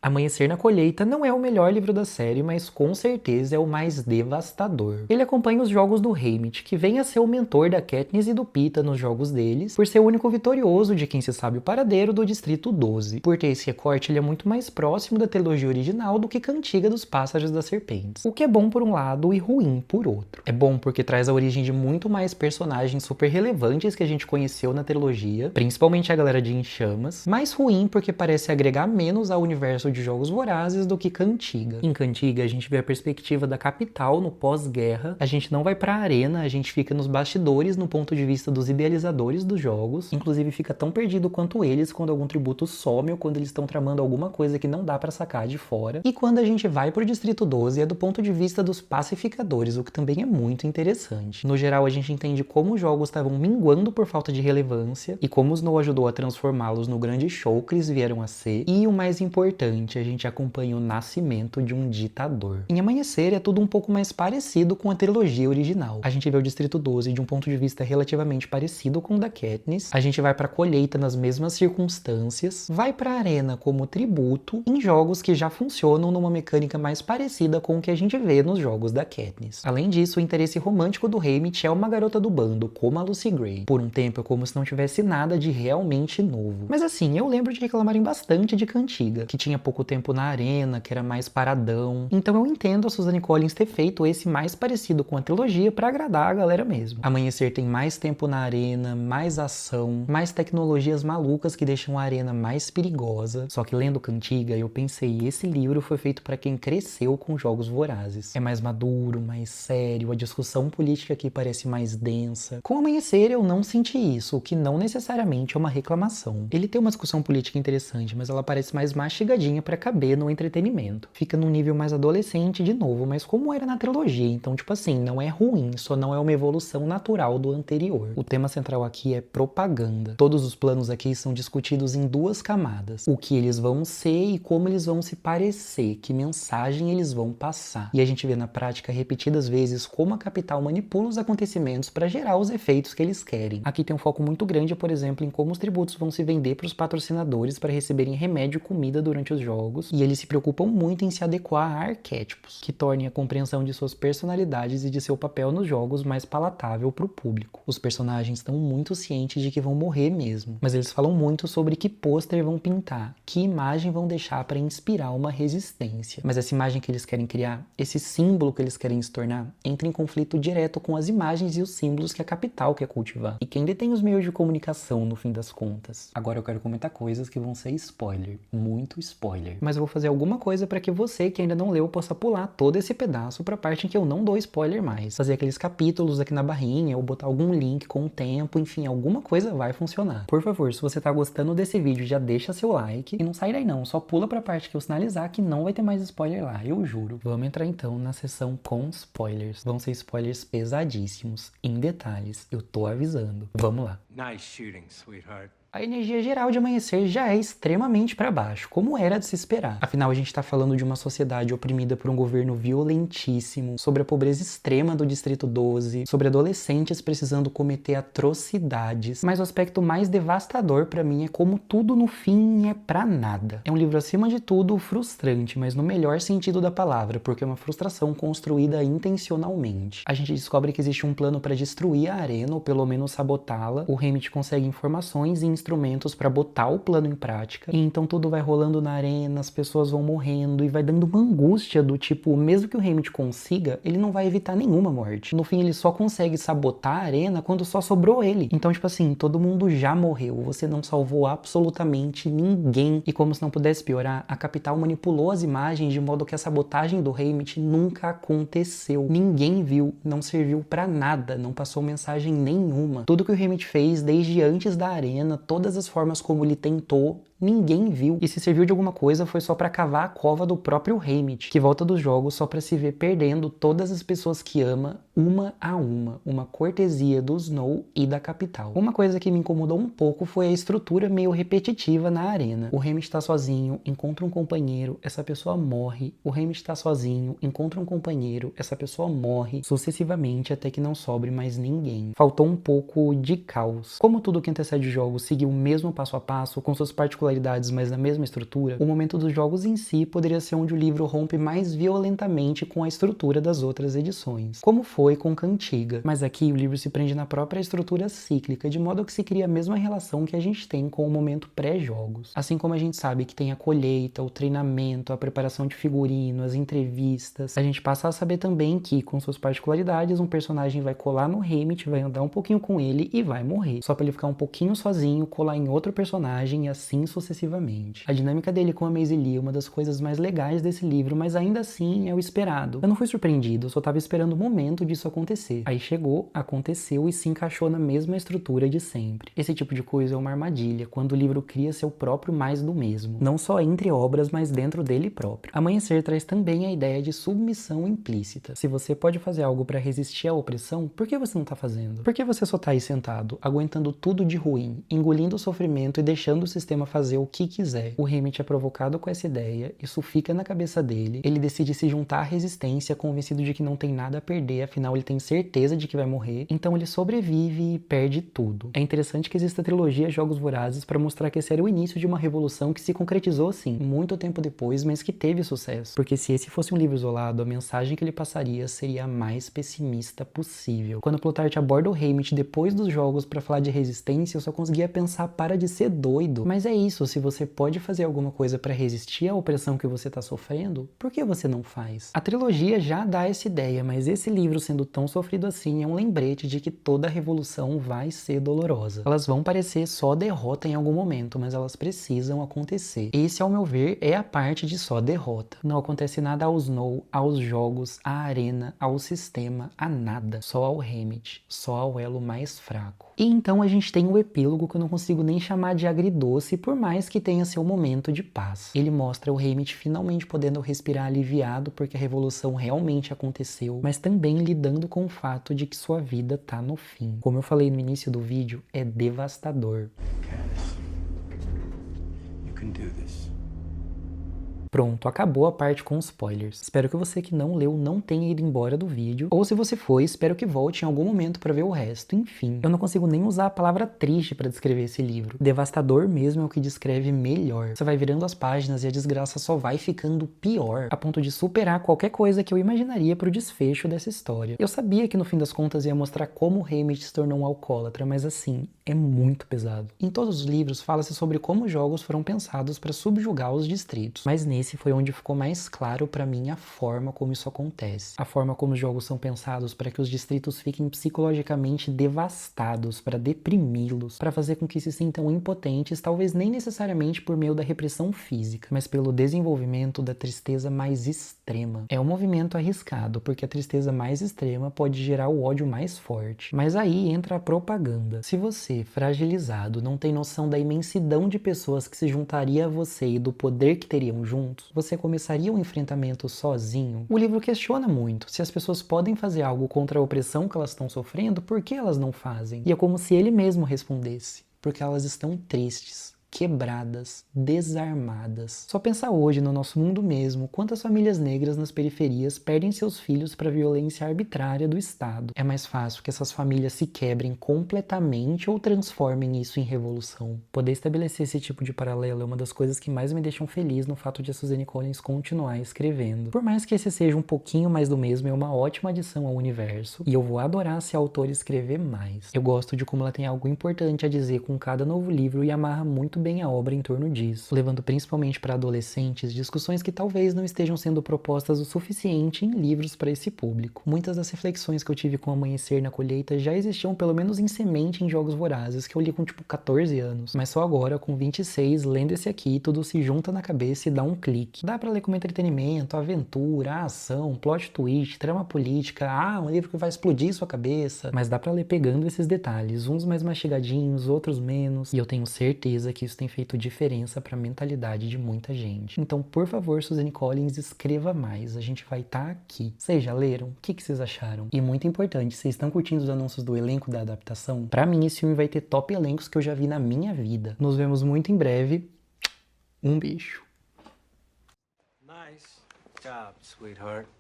Amanhecer na Colheita não é o melhor livro da série, mas com certeza é o mais devastador. Ele acompanha os jogos do Haymitch, que vem a ser o mentor da Katniss e do Peeta nos jogos deles, por ser o único vitorioso de quem se sabe o paradeiro do Distrito 12. Por ter esse recorte, ele é muito mais próximo da trilogia original do que Cantiga dos Pássaros das Serpentes. O que é bom por um lado e ruim por outro. É bom porque traz a origem de muito mais personagens super relevantes que a gente conheceu na trilogia, principalmente a galera de Enxamas, mas ruim porque parece agregar menos ao universo de Jogos Vorazes do que Cantiga. Em Cantiga, a gente vê a perspectiva da capital no pós-guerra, a gente não vai pra arena, a gente fica nos bastidores no ponto de vista dos idealizadores dos jogos, inclusive fica tão perdido quanto eles quando algum tributo some ou quando eles estão tramando alguma coisa que não dá pra sacar de fora. E quando a gente vai pro Distrito 12 é do ponto de vista dos pacificadores, o que também é muito interessante. No geral, a gente entende como os jogos estavam minguando por falta de relevância e como o Snow ajudou a transformá-los no grande show que eles vieram a ser, e o mais importante, a gente acompanha o nascimento de um ditador. Em Amanhecer é tudo um pouco mais parecido com a trilogia original. A gente vê o Distrito 12 de um ponto de vista relativamente parecido com o da Katniss, a gente vai pra Colheita nas mesmas circunstâncias, vai pra Arena como tributo em jogos que já funcionam numa mecânica mais parecida com o que a gente vê nos jogos da Katniss. Além disso, o interesse romântico do Haymitch é uma garota do bando, como a Lucy Gray. Por um tempo é como se não tivesse nada de realmente novo. Mas assim, eu lembro de reclamarem bastante de Cantiga, que tinha pouco tempo na arena, que era mais paradão. Então eu entendo a Suzanne Collins ter feito esse mais parecido com a trilogia pra agradar a galera mesmo. Amanhecer tem mais tempo na arena, mais ação, mais tecnologias malucas que deixam a arena mais perigosa. Só que lendo Cantiga, eu pensei, esse livro foi feito pra quem cresceu com Jogos Vorazes. É mais maduro, mais sério, a discussão política aqui parece mais densa. Com Amanhecer eu não senti isso, o que não necessariamente é uma reclamação. Ele tem uma discussão política interessante, mas ela parece mais mastigadinha pra caber no entretenimento. Fica num nível mais adolescente de novo, mas como era na trilogia, então tipo assim, não é ruim, só não é uma evolução natural do anterior. O tema central aqui é propaganda. Todos os planos aqui são discutidos em duas camadas. O que eles vão ser e como eles vão se parecer, que mensagem eles vão passar. E a gente vê na prática repetidas vezes como a capital manipula os acontecimentos para gerar os efeitos que eles querem. Aqui tem um foco muito grande, por exemplo, em como os tributos vão se vender para os patrocinadores para receberem remédio e comida durante os jogos, e eles se preocupam muito em se adequar a arquétipos, que tornem a compreensão de suas personalidades e de seu papel nos jogos mais palatável para o público. Os personagens estão muito cientes de que vão morrer mesmo, mas eles falam muito sobre que pôster vão pintar, que imagem vão deixar para inspirar uma resistência. Mas essa imagem que eles querem criar, esse símbolo que eles querem se tornar, entra em conflito direto com as imagens e os símbolos que a capital quer cultivar. E quem detém os meios de comunicação, no fim das contas? Agora eu quero comentar coisas que vão ser spoiler, muito spoiler. Mas eu vou fazer alguma coisa para que você que ainda não leu possa pular todo esse pedaço para a parte em que eu não dou spoiler mais. Fazer aqueles capítulos aqui na barrinha ou botar algum link com o tempo, enfim, alguma coisa vai funcionar. Por favor, se você tá gostando desse vídeo, já deixa seu like e não sai daí não, só pula pra parte que eu sinalizar que não vai ter mais spoiler lá, eu juro. Vamos entrar então na sessão com spoilers. Vão ser spoilers pesadíssimos, em detalhes, eu tô avisando. Vamos lá. Nice shooting, sweetheart. A energia geral de Amanhecer já é extremamente para baixo, como era de se esperar. Afinal, a gente tá falando de uma sociedade oprimida por um governo violentíssimo, sobre a pobreza extrema do Distrito 12, sobre adolescentes precisando cometer atrocidades, mas o aspecto mais devastador para mim é como tudo no fim é pra nada. É um livro acima de tudo frustrante, mas no melhor sentido da palavra, porque é uma frustração construída intencionalmente. A gente descobre que existe um plano para destruir a arena, ou pelo menos sabotá-la. O Haymitch consegue informações e instrumentos para botar o plano em prática, e então tudo vai rolando na arena, as pessoas vão morrendo e vai dando uma angústia do tipo, mesmo que o Haymitch consiga, ele não vai evitar nenhuma morte. No fim, ele só consegue sabotar a arena quando só sobrou ele. Então, tipo assim, todo mundo já morreu, você não salvou absolutamente ninguém. E como se não pudesse piorar, a capital manipulou as imagens de modo que a sabotagem do Haymitch nunca aconteceu. Ninguém viu, não serviu pra nada, não passou mensagem nenhuma. Tudo que o Haymitch fez desde antes da arena, todas as formas como ele tentou, ninguém viu. E se serviu de alguma coisa foi só pra cavar a cova do próprio Haymitch, que volta dos jogos só pra se ver perdendo todas as pessoas que ama, uma a uma cortesia do Snow e da capital. Uma coisa que me incomodou um pouco foi a estrutura meio repetitiva na arena. O Haymitch tá sozinho, encontra um companheiro, essa pessoa morre. O Haymitch tá sozinho, encontra um companheiro, essa pessoa morre, sucessivamente até que não sobre mais ninguém. Faltou um pouco de caos. Como tudo que antecede o jogo seguiu o mesmo passo a passo, com suas particularidades particularidades, mas na mesma estrutura, o momento dos jogos em si poderia ser onde o livro rompe mais violentamente com a estrutura das outras edições, como foi com Cantiga. Mas aqui o livro se prende na própria estrutura cíclica, de modo que se cria a mesma relação que a gente tem com o momento pré-jogos. Assim como a gente sabe que tem a colheita, o treinamento, a preparação de figurino, as entrevistas, a gente passa a saber também que, com suas particularidades, um personagem vai colar no Haymitch, vai andar um pouquinho com ele e vai morrer, só pra ele ficar um pouquinho sozinho, colar em outro personagem e assim sucessivamente. A dinâmica dele com a Maisie Lee é uma das coisas mais legais desse livro, mas ainda assim é o esperado. Eu não fui surpreendido, eu só tava esperando o momento disso acontecer. Aí chegou, aconteceu e se encaixou na mesma estrutura de sempre. Esse tipo de coisa é uma armadilha, quando o livro cria seu próprio mais do mesmo, não só entre obras, mas dentro dele próprio. Amanhecer traz também a ideia de submissão implícita. Se você pode fazer algo para resistir à opressão, por que você não tá fazendo? Por que você só tá aí sentado, aguentando tudo de ruim, engolindo o sofrimento e deixando o sistema fazer o que quiser? O Haymitch é provocado com essa ideia, isso fica na cabeça dele, ele decide se juntar à resistência, convencido de que não tem nada a perder, afinal ele tem certeza de que vai morrer, então ele sobrevive e perde tudo. É interessante que exista a trilogia Jogos Vorazes para mostrar que esse era o início de uma revolução que se concretizou sim, muito tempo depois, mas que teve sucesso. Porque se esse fosse um livro isolado, a mensagem que ele passaria seria a mais pessimista possível. Quando Plutarch aborda o Haymitch depois dos jogos para falar de resistência, eu só conseguia pensar, para de ser doido. Mas é isso, se você pode fazer alguma coisa para resistir à opressão que você tá sofrendo, por que você não faz? A trilogia já dá essa ideia, mas esse livro sendo tão sofrido assim é um lembrete de que toda revolução vai ser dolorosa. Elas vão parecer só derrota em algum momento, mas elas precisam acontecer. Esse, ao meu ver, é a parte de só derrota. Não acontece nada ao Snow, aos jogos, à arena, ao sistema, a nada. Só ao Haymitch, só ao elo mais fraco. E então a gente tem o epílogo que eu não consigo nem chamar de agridoce, por mais que tenha seu momento de paz. Ele mostra o Haymitch finalmente podendo respirar aliviado porque a revolução realmente aconteceu, mas também lidando com o fato de que sua vida tá no fim. Como eu falei no início do vídeo, é devastador. Katniss, you can do this. Pronto, acabou a parte com spoilers. Espero que você que não leu não tenha ido embora do vídeo, ou se você foi, espero que volte em algum momento pra ver o resto. Enfim, eu não consigo nem usar a palavra triste pra descrever esse livro. Devastador mesmo é o que descreve melhor. Você vai virando as páginas e a desgraça só vai ficando pior, a ponto de superar qualquer coisa que eu imaginaria pro desfecho dessa história. Eu sabia que no fim das contas ia mostrar como o Haymitch se tornou um alcoólatra, mas assim, é muito pesado. Em todos os livros fala-se sobre como os jogos foram pensados para subjugar os distritos, mas nesse foi onde ficou mais claro para mim a forma como isso acontece. A forma como os jogos são pensados para que os distritos fiquem psicologicamente devastados, para deprimi-los, para fazer com que se sintam impotentes, talvez nem necessariamente por meio da repressão física, mas pelo desenvolvimento da tristeza mais extrema. É um movimento arriscado, porque a tristeza mais extrema pode gerar o ódio mais forte. Mas aí entra a propaganda. Se você, fragilizado, não tem noção da imensidão de pessoas que se juntaria a você e do poder que teriam juntos, você começaria um enfrentamento sozinho? O livro questiona muito. Se as pessoas podem fazer algo contra a opressão que elas estão sofrendo, por que elas não fazem? E é como se ele mesmo respondesse: porque elas estão tristes, quebradas, desarmadas. Só pensar hoje no nosso mundo mesmo, quantas famílias negras nas periferias perdem seus filhos para violência arbitrária do Estado. É mais fácil que essas famílias se quebrem completamente ou transformem isso em revolução. Poder estabelecer esse tipo de paralelo é uma das coisas que mais me deixam feliz no fato de a Suzanne Collins continuar escrevendo. Por mais que esse seja um pouquinho mais do mesmo, é uma ótima adição ao universo, e eu vou adorar se a autora escrever mais. Eu gosto de como ela tem algo importante a dizer com cada novo livro e amarra muito bem a obra em torno disso, levando principalmente para adolescentes discussões que talvez não estejam sendo propostas o suficiente em livros para esse público. Muitas das reflexões que eu tive com Amanhecer na Colheita já existiam pelo menos em semente em Jogos Vorazes, que eu li com tipo 14 anos, mas só agora, com 26, lendo esse aqui, tudo se junta na cabeça e dá um clique. Dá para ler como entretenimento, aventura, ação, plot twist, trama política, um livro que vai explodir sua cabeça, mas dá para ler pegando esses detalhes, uns mais mastigadinhos, outros menos, e eu tenho certeza que isso tem feito diferença para a mentalidade de muita gente. Então, por favor, Suzanne Collins, escreva mais, a gente vai estar aqui. Vocês já leram? O que vocês acharam? E muito importante, vocês estão curtindo os anúncios do elenco da adaptação? Para mim, esse filme vai ter top elencos que eu já vi na minha vida. Nos vemos muito em breve. Um beijo. Nice job, sweetheart.